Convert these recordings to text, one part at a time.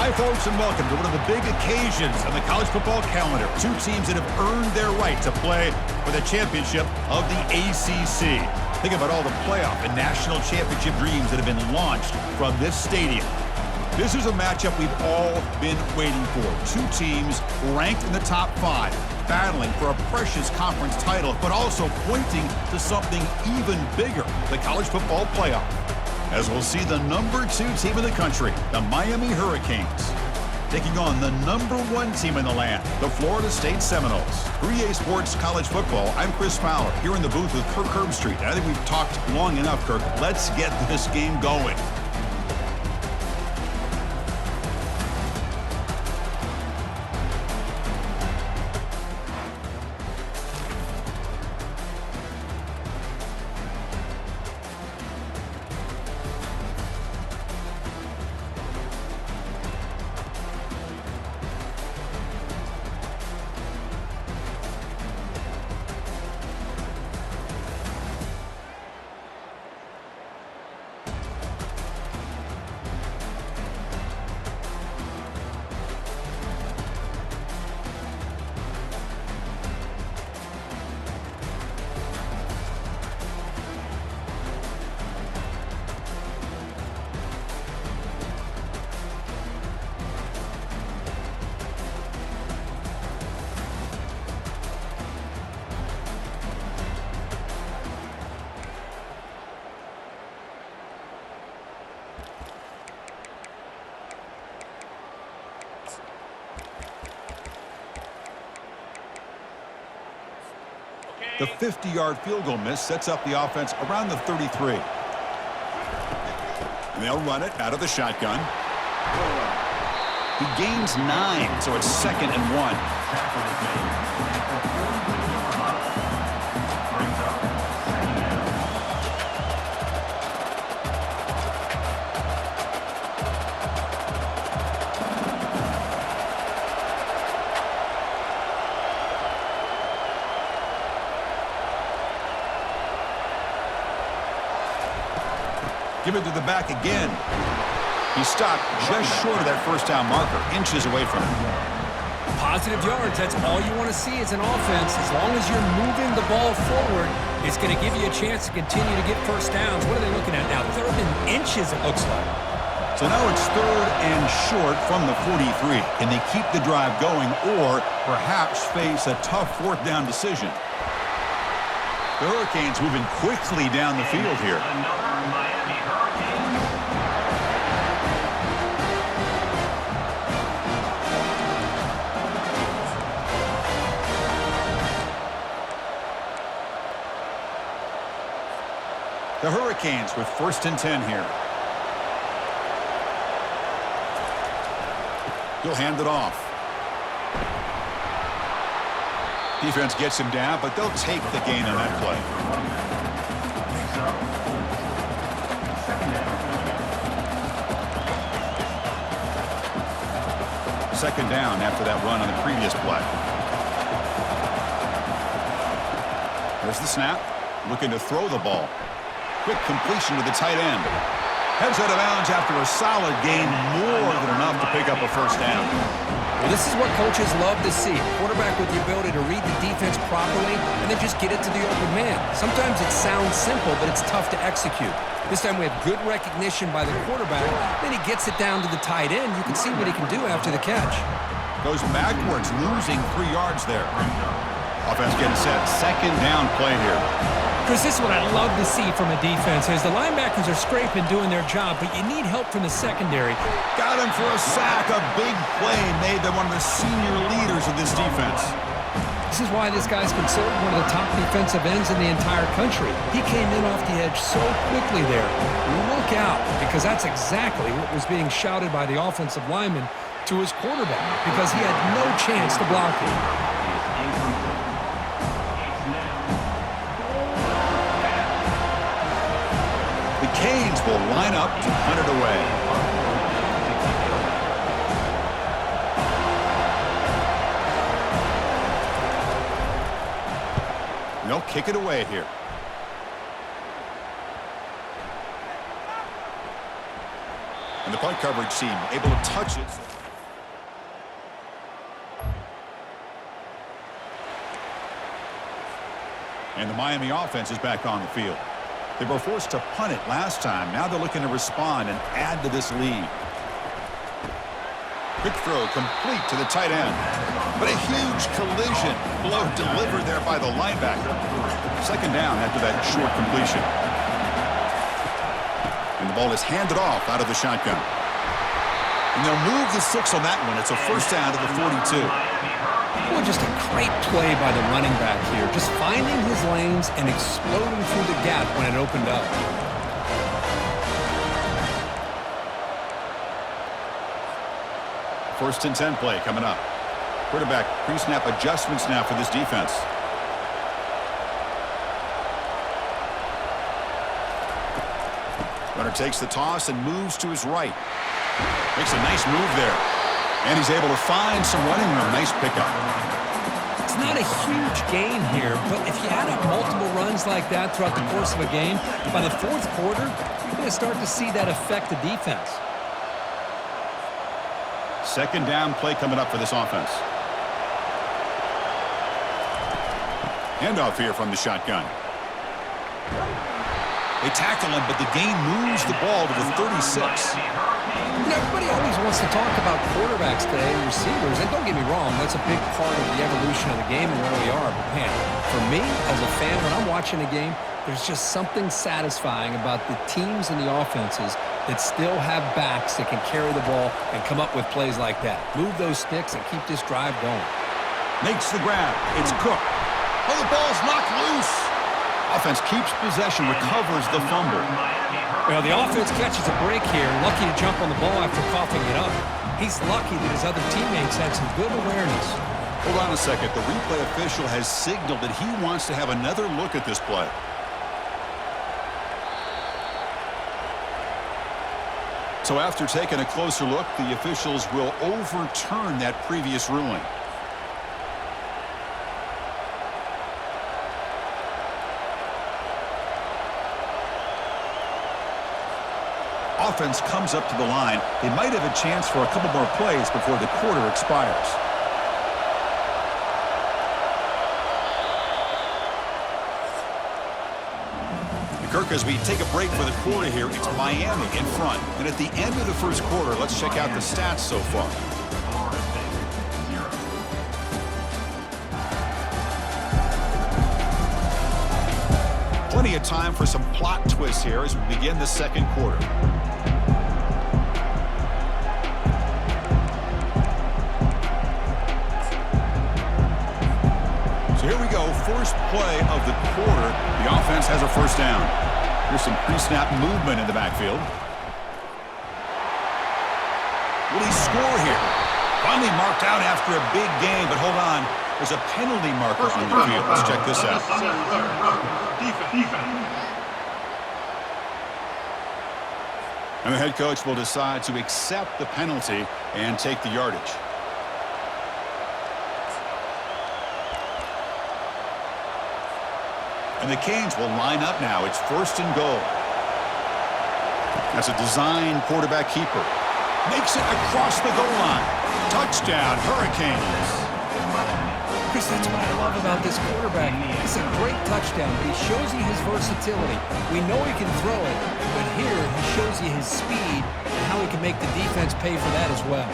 Hi, folks, and welcome to one of the big occasions on the college football calendar. Two teams that have earned their right to play for the championship of the ACC. Think about all the playoff and national championship dreams that have been launched from this stadium. This is a matchup we've all been waiting for. Two teams ranked in the top 5, battling for a precious conference title, but also pointing to something even bigger, the college football playoff. As we'll see the number 2 team in the country, the Miami Hurricanes, taking on the number 1 team in the land, the Florida State Seminoles. For EA Sports College Football, I'm Chris Fowler, here in the booth with Kirk Herbstreit. I think we've talked long enough, Kirk. Let's get this game going. The 50-yard field goal miss sets up the offense around the 33. And they'll run it out of the shotgun. He gains 9, so it's 2nd and 1. Give it to the back again. He stopped just short of that first down marker, inches away from it. Positive yards, that's all you want to see as an offense. As long as you're moving the ball forward, it's going to give you a chance to continue to get first downs. What are they looking at now? 3rd and inches, it looks like. So now it's 3rd and short from the 43. Can they keep the drive going or perhaps face a tough 4th down decision? The Hurricanes moving quickly down the field here. The Hurricanes with 1st and 10 here. He'll hand it off. Defense gets him down, but they'll take the gain on that play. Second down after that run on the previous play. There's the snap. Looking to throw the ball. Quick completion to the tight end. Heads out of bounds after a solid gain, more than enough to pick up a first down. Well, this is what coaches love to see. A quarterback with the ability to read the defense properly and then just get it to the open man. Sometimes it sounds simple, but it's tough to execute. This time we have good recognition by the quarterback. Then he gets it down to the tight end. You can see what he can do after the catch. Goes backwards, losing 3 yards there. Offense getting set. 2nd down play here. Chris, this is what I love to see from a defense is the linebackers are scraping, doing their job, but you need help from the secondary. Got him for a sack. A big play made by one of the senior leaders of this defense. This is why this guy's considered one of the top defensive ends in the entire country. He came in off the edge so quickly there. Look out, because that's exactly what was being shouted by the offensive lineman to his quarterback, because he had no chance to block him. The Canes will line up to punt it away. They'll kick it away here. And the punt coverage team able to touch it. And the Miami offense is back on the field. They were forced to punt it last time. Now they're looking to respond and add to this lead. Quick throw complete to the tight end. But a huge collision blow delivered there by the linebacker. Second down after that short completion. And the ball is handed off out of the shotgun. And they'll move the 6 on that one. It's a first down to the 42. Well, just a great play by the running back here. Just finding his lanes and exploding through the gap when it opened up. First and 10 play coming up. Quarterback pre-snap adjustments now for this defense. Runner takes the toss and moves to his right. Makes a nice move there. And he's able to find some running room. Nice pickup. It's not a huge gain here, but if you add up multiple runs like that throughout the course of a game, by the fourth quarter, you're going to start to see that affect the defense. Second down play coming up for this offense. Handoff here from the shotgun. They tackle him, but the gain moves the ball to the 36. Everybody always wants to talk about quarterbacks today and receivers, and don't get me wrong, that's a big part of the evolution of the game and where we are. But man, for me, as a fan, when I'm watching a game, there's just something satisfying about the teams and the offenses that still have backs that can carry the ball and come up with plays like that. Move those sticks and keep this drive going. Makes the grab. It's Cook. Oh, the ball's knocked loose. Offense keeps possession, recovers the fumble. Well, the offense catches a break here. Lucky to jump on the ball after coughing it up. He's lucky that his other teammates had some good awareness. Hold on a second. The replay official has signaled that he wants to have another look at this play. So after taking a closer look, the officials will overturn that previous ruling. Offense comes up to the line. They might have a chance for a couple more plays before the quarter expires. Kirk, as we take a break for the quarter here, it's Miami in front. And at the end of the first quarter, let's check out the stats so far. Plenty of time for some plot twists here as we begin the second quarter. So here we go, first play of the quarter. The offense has a first down. Here's some pre-snap movement in the backfield. Will he score here? Finally marked out after a big game, but hold on. There's a penalty marker on the field. Let's check this out. And the head coach will decide to accept the penalty and take the yardage. And the Canes will line up now. It's first and goal. That's a design quarterback keeper. Makes it across the goal line. Touchdown, Hurricanes. Chris, that's what I love about this quarterback. It's a great touchdown, but he shows you his versatility. We know he can throw it, but here he shows you his speed and how he can make the defense pay for that as well.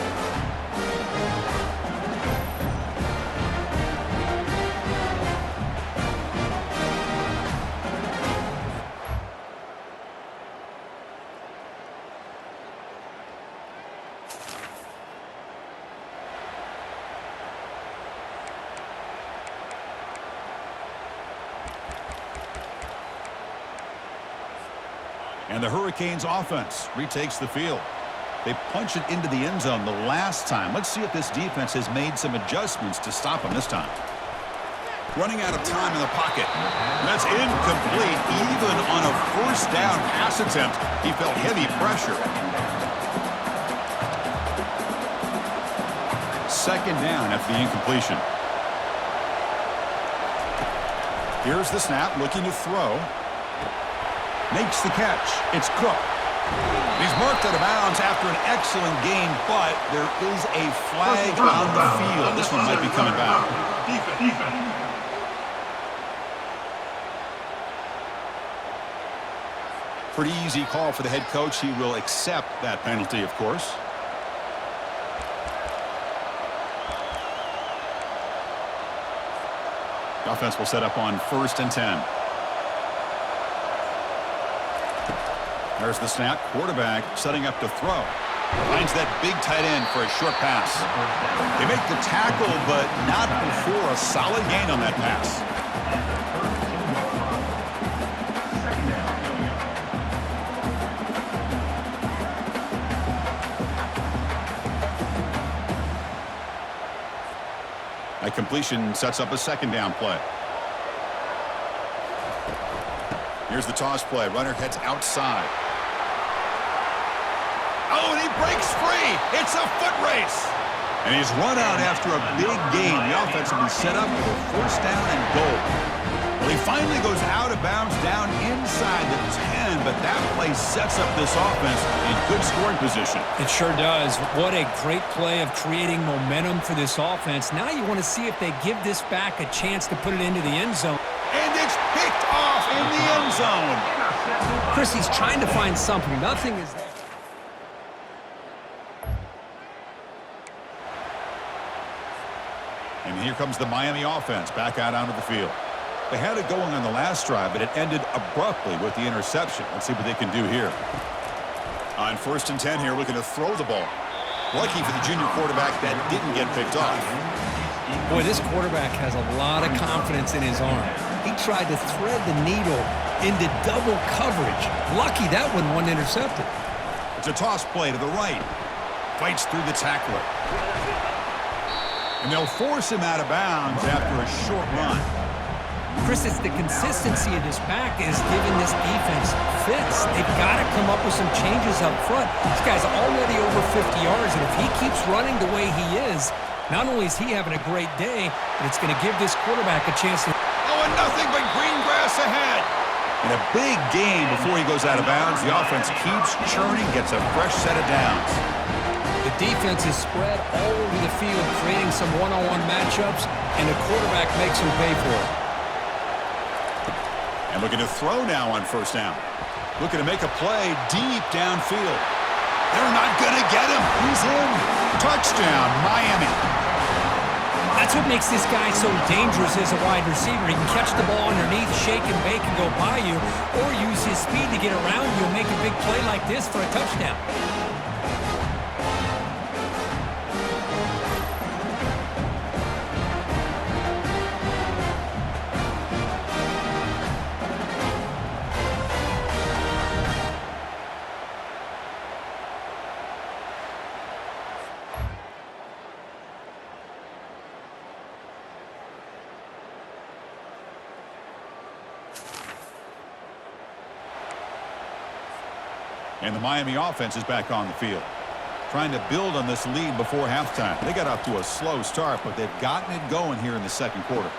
And the Hurricanes offense retakes the field. They punch it into the end zone the last time. Let's see if this defense has made some adjustments to stop them this time. Running out of time in the pocket. That's incomplete. Even on a first down pass attempt, he felt heavy pressure. Second down after the incompletion. Here's the snap, looking to throw. Makes the catch. It's Cook. He's marked out of bounds after an excellent game, but there is a flag on the field. This one might be coming back. Pretty easy call for the head coach. He will accept that penalty, of course. The offense will set up on 1st and 10. There's the snap. Quarterback setting up to throw. Finds that big tight end for a short pass. They make the tackle, but not before a solid gain on that pass. That completion sets up a 2nd down play. Here's the toss play. Runner heads outside. Oh, and he breaks free. It's a foot race. And he's run out after a big gain. The offense will be set up with a 1st down and goal. Well, he finally goes out of bounds down inside the 10, but that play sets up this offense in good scoring position. It sure does. What a great play of creating momentum for this offense. Now you want to see if they give this back a chance to put it into the end zone. And it's picked off in the end zone. Chris, he's trying to find something. Nothing is there. And here comes the Miami offense back out onto the field. They had it going on the last drive, but it ended abruptly with the interception. Let's see what they can do here. On 1st and 10 here, looking to throw the ball. Lucky for the junior quarterback that didn't get picked off. Boy, this quarterback has a lot of confidence in his arm. He tried to thread the needle into double coverage. Lucky that one wasn't intercepted. It's a toss play to the right. Fights through the tackler. And they'll force him out of bounds after a short run. Chris, it's the consistency of this back is giving this defense fits. They've got to come up with some changes up front. This guy's already over 50 yards, and if he keeps running the way he is, not only is he having a great day, but it's going to give this quarterback a chance to... Oh, and nothing but green grass ahead. In a big game before he goes out of bounds, the offense keeps churning, gets a fresh set of downs. The defense is spread all over the field, creating some one-on-one matchups, and the quarterback makes him pay for it. And looking to throw now on 1st down. Looking to make a play deep downfield. They're not going to get him. He's in. Touchdown, Miami. That's what makes this guy so dangerous as a wide receiver. He can catch the ball underneath, shake and bake and go by you, or use his speed to get around you and make a big play like this for a touchdown. And the Miami offense is back on the field, trying to build on this lead before halftime. They got off to a slow start, but they've gotten it going here in the 2nd quarter.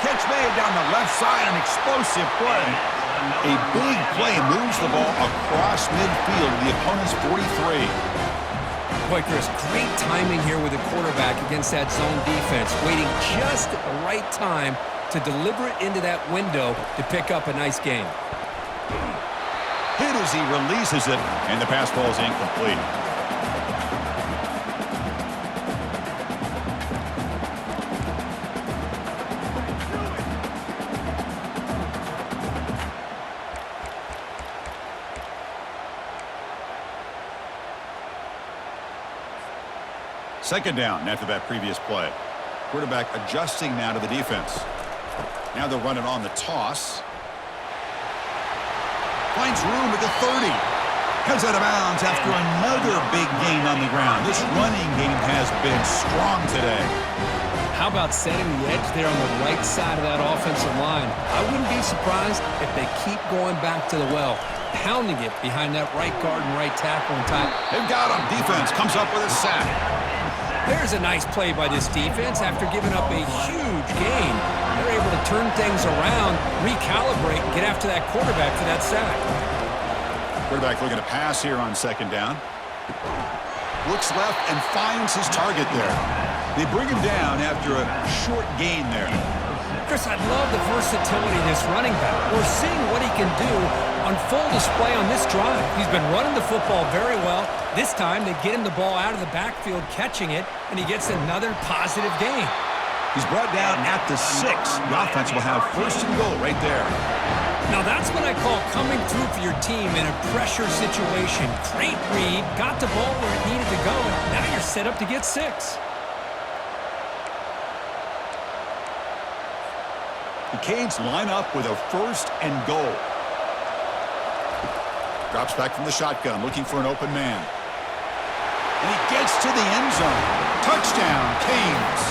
Catch made down the left side, an explosive play. A big play moves the ball across midfield to the opponent's 43. Boy, Chris, great timing here with the quarterback against that zone defense, waiting just at the right time to deliver it into that window to pick up a nice gain. Hit as he releases it, and the pass ball is incomplete. Second down after that previous play. Quarterback adjusting now to the defense. Now they're running on the toss. Finds room at the 30. Heads out of bounds after another big gain on the ground. This running game has been strong today. How about setting the edge there on the right side of that offensive line? I wouldn't be surprised if they keep going back to the well, pounding it behind that right guard and right tackle and time. They've got him. Defense comes up with a sack. There's a nice play by this defense after giving up a huge gain. They're able to turn things around, recalibrate, and get after that quarterback for that sack. Quarterback looking to pass here on second down. Looks left and finds his target there. They bring him down after a short gain there. Chris, I love the versatility of this running back. We're seeing what he can do on full display on this drive. He's been running the football very well. This time, they get him the ball out of the backfield, catching it, and he gets another positive gain. He's brought down at the 6. The offense will have first and goal right there. Now that's what I call coming through for your team in a pressure situation. Great read, got the ball where it needed to go, and now you're set up to get 6. The Canes line up with a first and goal. Drops back from the shotgun, looking for an open man. And he gets to the end zone. Touchdown, Canes.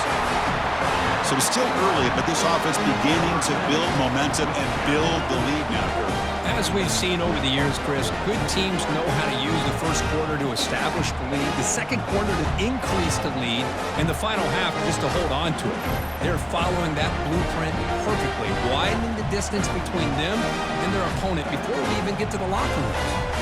So it's still early, but this offense beginning to build momentum and build the lead now. As we've seen over the years, Chris, good teams know how to use the first quarter to establish the lead, the second quarter to increase the lead, and the final half just to hold on to it. They're following that blueprint perfectly, widening the distance between them and their opponent before we even get to the locker rooms.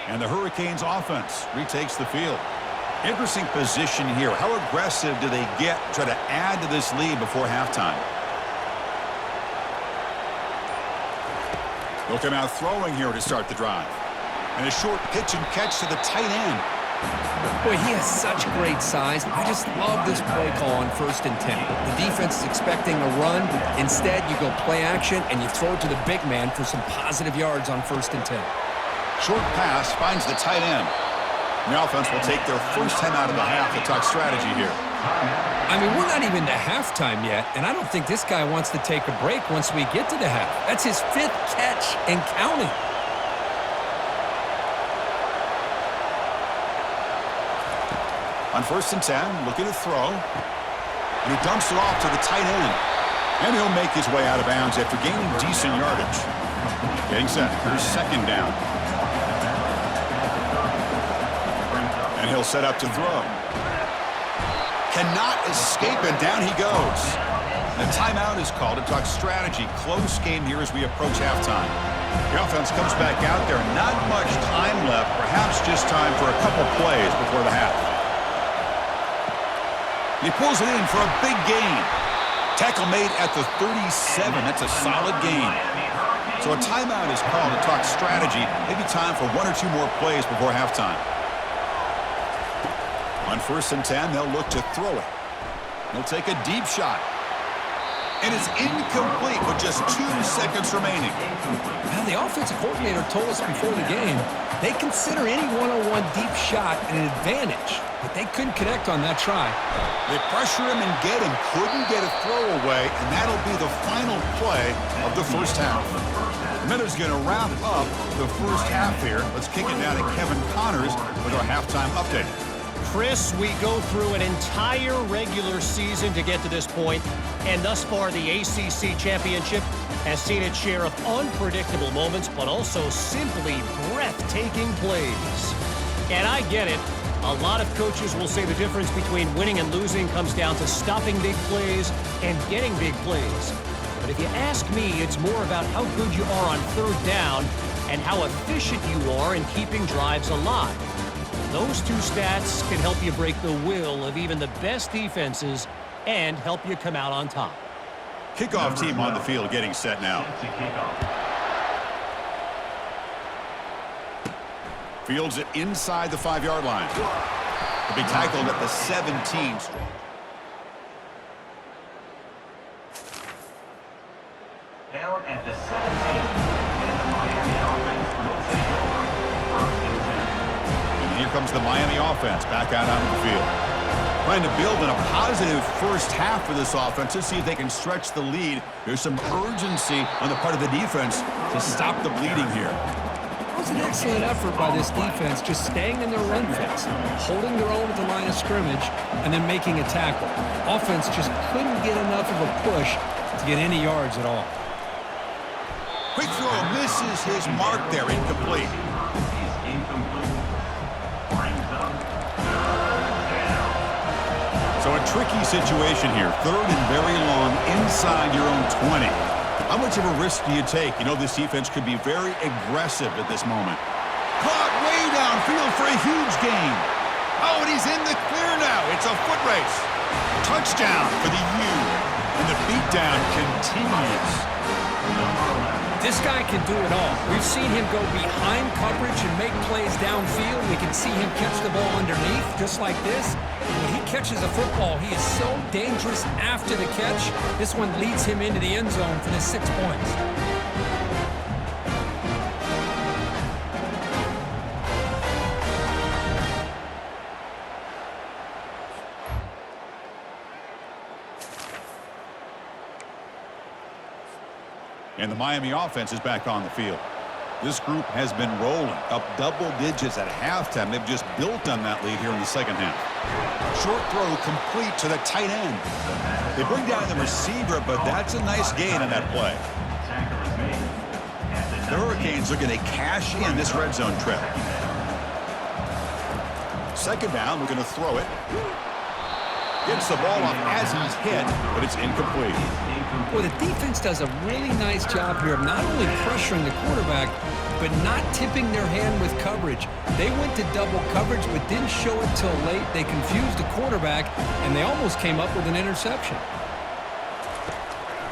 And the Hurricanes offense retakes the field. Interesting position here. How aggressive do they get to try to add to this lead before halftime? They'll come out throwing here to start the drive. And a short pitch and catch to the tight end. Boy, he has such great size. I just love this play call on 1st and 10. The defense is expecting a run. Instead, you go play action and you throw it to the big man for some positive yards on 1st and 10. Short pass finds the tight end. The offense will take their first 10 out of the half to talk strategy here. I mean, we're not even to halftime yet, and I don't think this guy wants to take a break once we get to the half. That's his 5th catch and counting. On 1st and 10, looking to throw. And he dumps it off to the tight end. And he'll make his way out of bounds after gaining decent yardage. Getting set. Here's second down. And he'll set up to throw. Cannot escape, and down he goes. The timeout is called to talk strategy. Close game here as we approach halftime. The offense comes back out there. Not much time left. Perhaps just time for a couple plays before the half. He pulls it in for a big gain. Tackle made at the 37. That's a solid gain. So a timeout is called to talk strategy. Maybe time for 1 or 2 more plays before halftime. On 1st and 10, they'll look to throw it. They'll take a deep shot. And it's incomplete with just 2 seconds remaining. Now, the offensive coordinator told us before the game they consider any one-on-one deep shot an advantage, but they couldn't connect on that try. They pressure him and get him. Couldn't get a throw away, and that'll be the final play of the first half. The Miners going to wrap up the first half here. Let's kick it down to Kevin Connors with our halftime update. Chris, we go through an entire regular season to get to this point, and thus far the ACC Championship has seen its share of unpredictable moments, but also simply breathtaking plays. And I get it. A lot of coaches will say the difference between winning and losing comes down to stopping big plays and getting big plays. But if you ask me, it's more about how good you are on 3rd down and how efficient you are in keeping drives alive. Those 2 stats can help you break the will of even the best defenses and help you come out on top. Kickoff team on the field getting set now. Fields it inside the 5-yard line. He'll be tackled at the 17. Down at the 17. And here comes the Miami offense back out onto the field. Trying to build in a positive first half for this offense to see if they can stretch the lead. There's some urgency on the part of the defense to stop the bleeding here. It was an excellent effort by this defense, just staying in their run fence, holding their own at the line of scrimmage, and then making a tackle. Offense just couldn't get enough of a push to get any yards at all. Quick throw misses his mark there, incomplete. Is incomplete. Brings up third down. So a tricky situation here. Third and very long inside your own 20. How much of a risk do you take? You know this defense could be very aggressive at this moment. Caught way downfield for a huge gain. Oh, and he's in the clear now. It's a foot race. Touchdown for the U. And the beatdown continues. This guy can do it all. We've seen him go behind coverage and make plays downfield. We can see him catch the ball underneath, just like this. When he catches a football, he is so dangerous after the catch. This one leads him into the end zone for the 6 points. And the Miami offense is back on the field. This group has been rolling up double digits at halftime. They've just built on that lead here in the second half. Short throw complete to the tight end. They bring down the receiver, but that's a nice gain on that play. Tackle is made. At the The Hurricanes are going to cash in this red zone trip. Second down, we're going to throw it. Gets the ball off as he's hit, but it's incomplete. Well, the defense does a really nice job here of not only pressuring the quarterback, but not tipping their hand with coverage. They went to double coverage, but didn't show it till late. They confused the quarterback, and they almost came up with an interception.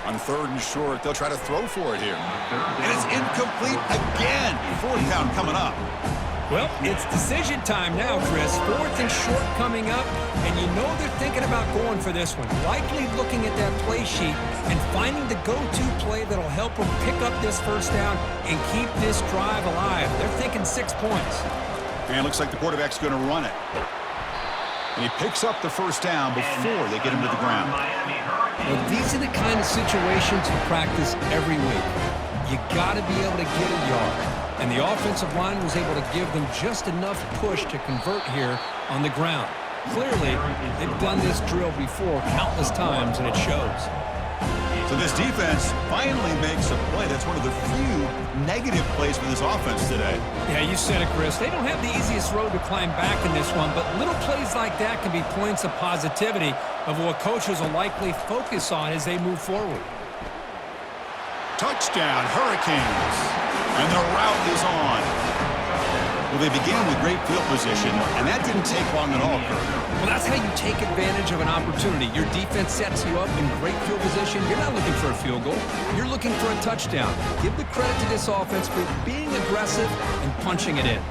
On third and short, they'll try to throw for it here. And it's incomplete again. Fourth down coming up. Well, it's decision time now, Chris. Fourth and short coming up, and you know they're thinking about going for this one. Likely looking at that play sheet and finding the go-to play that'll help them pick up this first down and keep this drive alive. They're thinking 6 points. And it looks like the quarterback's going to run it. And he picks up the first down before they get him to the ground. Miami Hurricanes. Well, these are the kind of situations you practice every week. You got to be able to get a yard. And the offensive line was able to give them just enough push to convert here on the ground. Clearly, they've done this drill before countless times, and it shows. So this defense finally makes a play. That's one of the few negative plays for this offense today. Yeah, you said it, Chris. They don't have the easiest road to climb back in this one, but little plays like that can be points of positivity of what coaches will likely focus on as they move forward. Touchdown, Hurricanes. And the route is on. Well, they began with great field position, and that didn't take long at all, Kirk. Well, that's how you take advantage of an opportunity. Your defense sets you up in great field position. You're not looking for a field goal. You're looking for a touchdown. Give the credit to this offense for being aggressive and punching it in.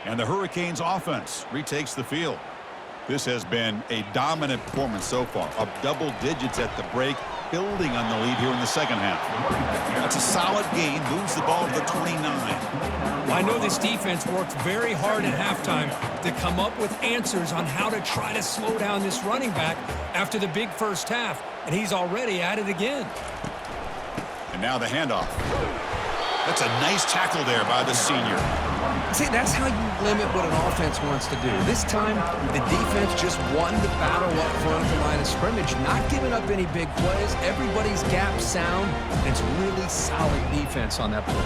And the Hurricanes offense retakes the field. This has been a dominant performance so far. Up double digits at the break, building on the lead here in the second half. That's a solid gain, moves the ball to the 29. I know this defense worked very hard at halftime to come up with answers on how to try to slow down this running back after the big first half, and he's already at it again. And now the handoff. That's a nice tackle there by the senior. See, that's how you limit what an offense wants to do. This time, the defense just won the battle up front at the line of scrimmage, not giving up any big plays. Everybody's gap sound, and it's really solid defense on that play.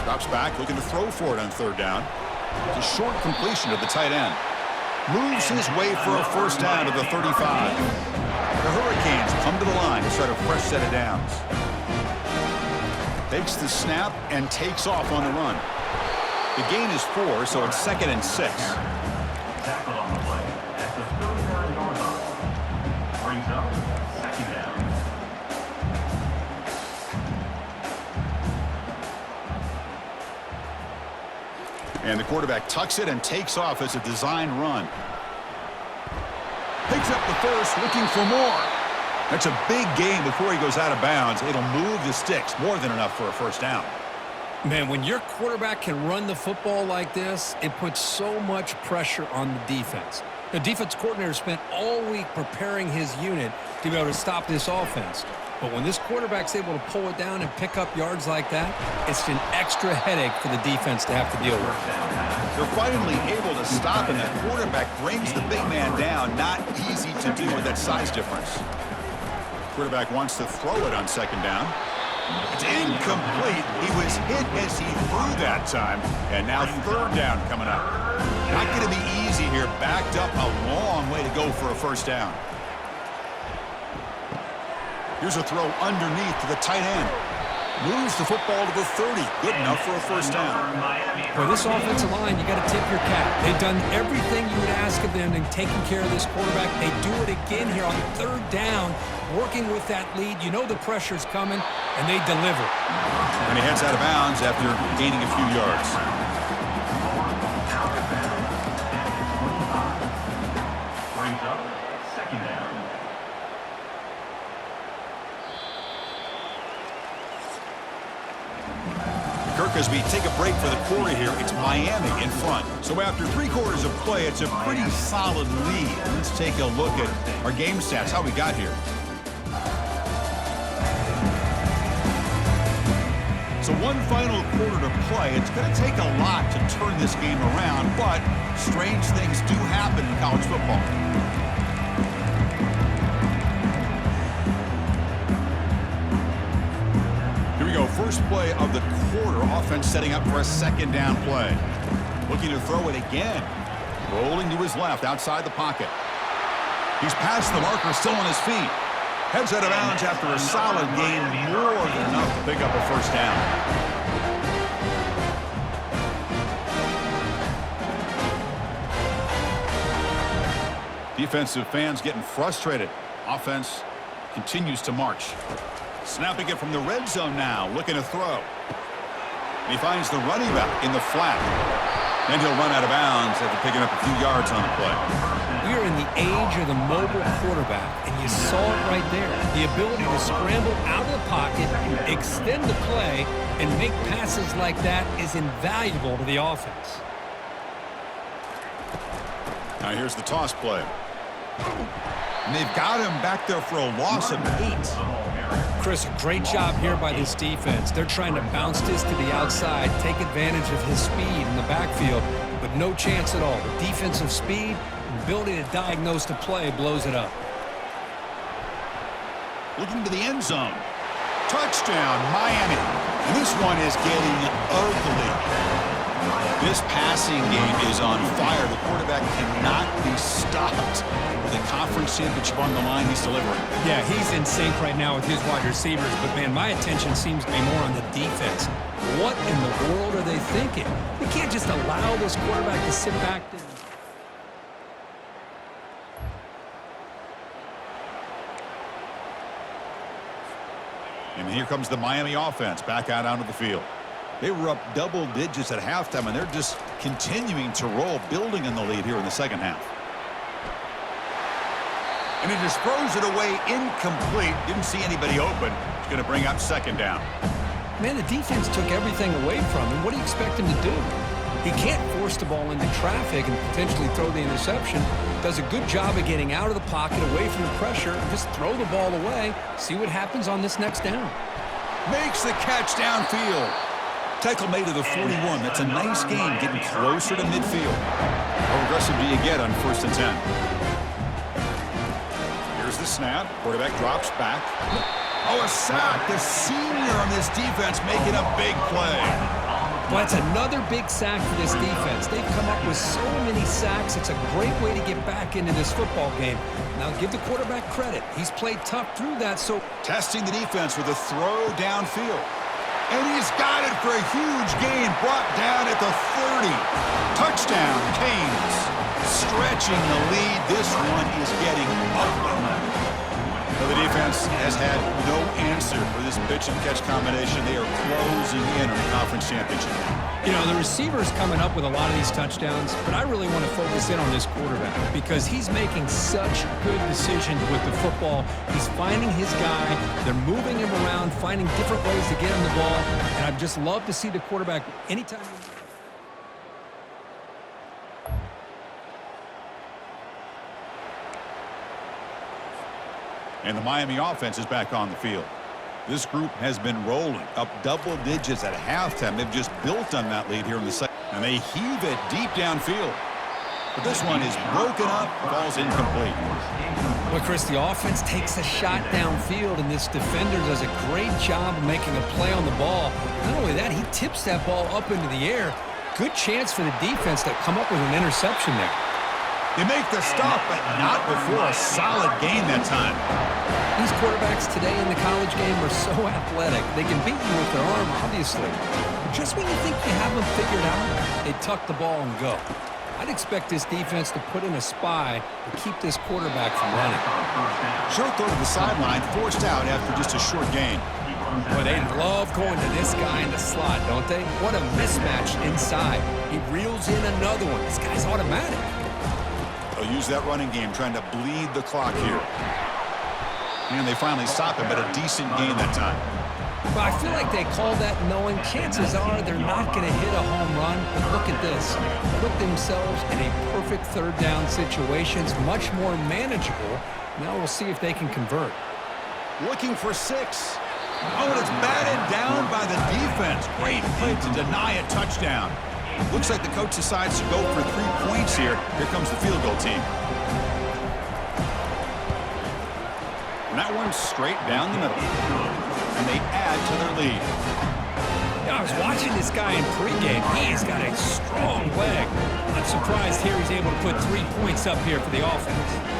Drops back, looking to throw for it on third down. It's a short completion to the tight end. Moves his way for a first down to the 35. The Hurricanes come to the line to start a fresh set of downs. Takes the snap and takes off on the run. The gain is 4, so it's 2nd and 6. Tackled on the play at the 39-yard line. Brings up second down. And the quarterback tucks it and takes off as a design run. Picks up the first, looking for more. That's a big gain before he goes out of bounds. It'll move the sticks, more than enough for a first down. Man, when your quarterback can run the football like this, it puts so much pressure on the defense. The defense coordinator spent all week preparing his unit to be able to stop this offense. But when this quarterback's able to pull it down and pick up yards like that, it's an extra headache for the defense to have to deal with. They're finally able to stop, and the quarterback brings the big man down. Not easy to do with that size difference. Quarterback wants to throw it on second down. It's incomplete. He was hit as he threw that time, and now third down coming up. Not going to be easy here. Backed up a long way to go for a first down. Here's a throw underneath to the tight end. Moves the football to the 30. Good enough for a first down. For this offensive line, you got to tip your cap. They've done everything you would ask of them in taking care of this quarterback. They do it again here on third down, working with that lead. You know the pressure's coming, and they deliver. And he heads out of bounds after gaining a few yards. Brings up second down. Kirk, as we take a break for the quarter here, it's Miami in front. So after 3 quarters of play, it's a pretty solid lead. Let's take a look at our game stats, how we got here. So one final quarter to play. It's going to take a lot to turn this game around, but strange things do happen in college football. Here we go, first play of the quarter. Offense setting up for a second down play. Looking to throw it again. Rolling to his left, outside the pocket. He's past the marker, still on his feet. Heads out of bounds after a solid gain, more than enough to pick up a first down. Defensive fans getting frustrated. Offense continues to march. Snapping it from the red zone now, looking to throw. And he finds the running back in the flat. Then he'll run out of bounds after picking up a few yards on the play. We are in the age of the mobile quarterback, and you saw it right there. The ability to scramble out of the pocket, extend the play, and make passes like that is invaluable to the offense. Now here's the toss play. And they've got him back there for a loss of 8. Chris, a great job here by this defense. They're trying to bounce this to the outside, take advantage of his speed in the backfield, but no chance at all. The defensive speed and ability to diagnose the play blows it up. Looking to the end zone. Touchdown, Miami. And this one is getting ugly. This passing game is on fire. The quarterback cannot be stopped. With a conference championship on the line, he's delivering. Yeah, he's in sync right now with his wide receivers, but man, my attention seems to be more on the defense. What in the world are they thinking? They can't just allow this quarterback to sit back there. And here comes the Miami offense back out onto the field. They were up double digits at halftime, and they're just continuing to roll, building in the lead here in the second half. And he just throws it away incomplete. Didn't see anybody open. It's going to bring up second down. Man, the defense took everything away from him. What do you expect him to do? He can't force the ball into traffic and potentially throw the interception. Does a good job of getting out of the pocket, away from the pressure. Just throw the ball away. See what happens on this next down. Makes the catch downfield. Tackle made to the 41. That's a nice gain, getting closer to midfield. How aggressive do you get on 1st and 10? Here's the snap. Quarterback drops back. Oh, a sack. The senior on this defense making a big play. Well, that's another big sack for this defense. They've come up with so many sacks. It's a great way to get back into this football game. Now, give the quarterback credit. He's played tough through that. So testing the defense with a throw downfield. And he's got it for a huge gain, brought down at the 30. Touchdown, Canes. Stretching the lead. This one is getting ugly. Well, the defense has had no answer for this pitch-and-catch combination. They are closing in on the conference championship. You know, the receiver's coming up with a lot of these touchdowns, but I really want to focus in on this quarterback because he's making such good decisions with the football. He's finding his guy. They're moving him around, finding different ways to get him the ball, and I'd just love to see the quarterback anytime. And the Miami offense is back on the field. This group has been rolling up double digits at halftime. They've just built on that lead here in the second. And they heave it deep downfield. But this one is broken up, falls incomplete. Well, Chris, the offense takes a shot downfield, and this defender does a great job of making a play on the ball. Not only that, he tips that ball up into the air. Good chance for the defense to come up with an interception there. They make the stop, but not before a solid gain that time. These quarterbacks today in the college game are so athletic. They can beat you with their arm, obviously. But just when you think you have them figured out, they tuck the ball and go. I'd expect this defense to put in a spy to keep this quarterback from running. Short throw to the sideline, forced out after just a short gain. Boy, they love going to this guy in the slot, don't they? What a mismatch inside. He reels in another one. This guy's automatic. They'll use that running game, trying to bleed the clock here. And they finally stop him, but a decent gain that time. But I feel like they call that knowing chances are they're not going to hit a home run. But look at this. Put themselves in a perfect third down situation. It's much more manageable. Now we'll see if they can convert. Looking for 6. Oh, and it's batted down by the defense. Great play to deny a touchdown. Looks like the coach decides to go for 3 points here. Here comes the field goal team. And that one's straight down the middle. And they add to their lead. Yeah, I was watching this guy in pregame. He's got a strong leg. I'm surprised here he's able to put 3 points up here for the offense.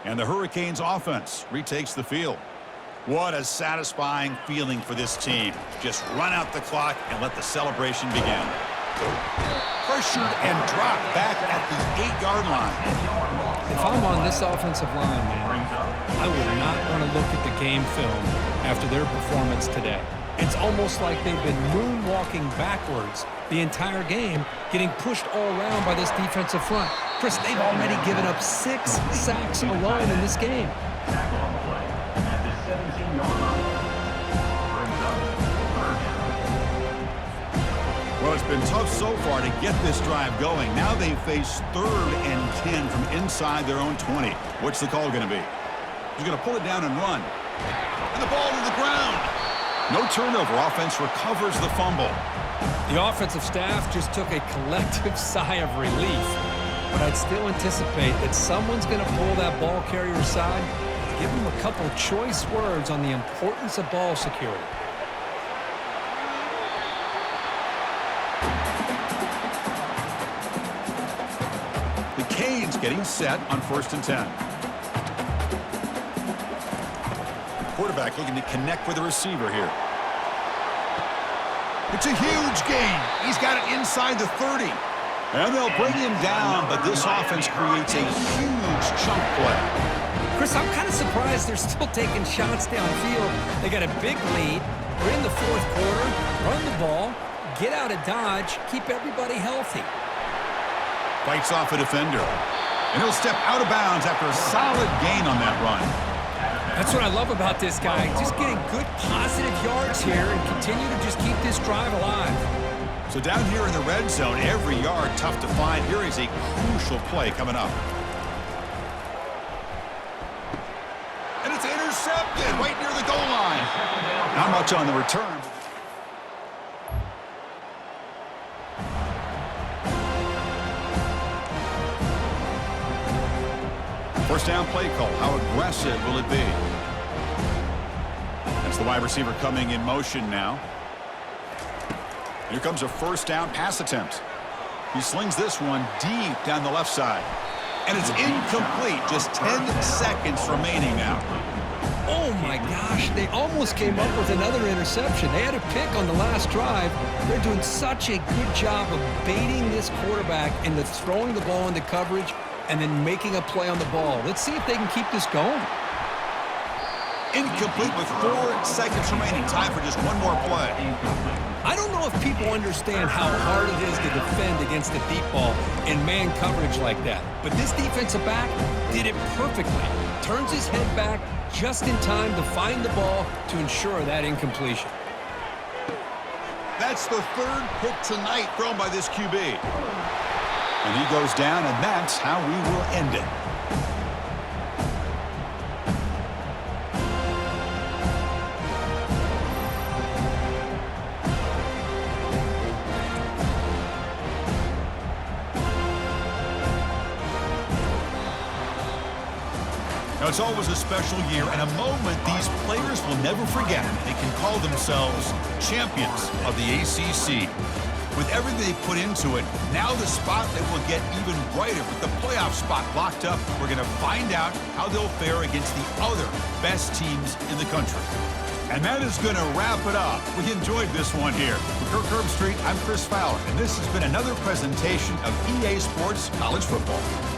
And the Hurricanes offense retakes the field. What a satisfying feeling for this team. Just run out the clock and let the celebration begin. Pressured and dropped back at the 8-yard line. If I'm on this offensive line, man, I would not want to look at the game film after their performance today. It's almost like they've been moonwalking backwards the entire game, getting pushed all around by this defensive front. Chris, they've already given up 6 sacks alone in this game. Tackle on the play at the 17-yard line. Brings up third down. Well, it's been tough so far to get this drive going. Now they face 3rd and 10 from inside their own 20. What's the call going to be? He's going to pull it down and run. And the ball to the ground. No turnover. Offense recovers the fumble. The offensive staff just took a collective sigh of relief. But I'd still anticipate that someone's going to pull that ball carrier aside, give him a couple choice words on the importance of ball security. The Canes getting set on 1st and 10. Quarterback looking to connect with the receiver here. It's a huge gain. He's got it inside the 30. And they'll bring him down, but this offense creates a huge chunk play. Chris, I'm kind of surprised they're still taking shots downfield. They got a big lead. We're in the 4th quarter. Run the ball, get out of dodge, keep everybody healthy. Fights off a defender. And he'll step out of bounds after a solid gain on that run. That's what I love about this guy. Just getting good positive yards here and continue to just keep this drive alive. So down here in the red zone, every yard tough to find. Here is a crucial play coming up. And it's intercepted right near the goal line. Not much on the return. First down play call. How aggressive will it be? That's the wide receiver coming in motion now. Here comes a first down pass attempt. He slings this one deep down the left side. And it's incomplete. Just 10 seconds remaining now. Oh, my gosh. They almost came up with another interception. They had a pick on the last drive. They're doing such a good job of baiting this quarterback into throwing the ball into coverage and then making a play on the ball. Let's see if they can keep this going. Incomplete with 4 seconds remaining. Time for just one more play. I don't know if people understand how hard it is to defend against a deep ball in man coverage like that. But this defensive back did it perfectly. Turns his head back just in time to find the ball to ensure that incompletion. That's the 3rd pick tonight thrown by this QB. And he goes down, and that's how we will end it. Now, it's always a special year and a moment these players will never forget. They can call themselves champions of the ACC. With everything they put into it, now the spotlight will get even brighter. With the playoff spot locked up, we're going to find out how they'll fare against the other best teams in the country. And that is going to wrap it up. We enjoyed this one here. For Kirk Herbstreit, I'm Chris Fowler, and this has been another presentation of EA Sports College Football.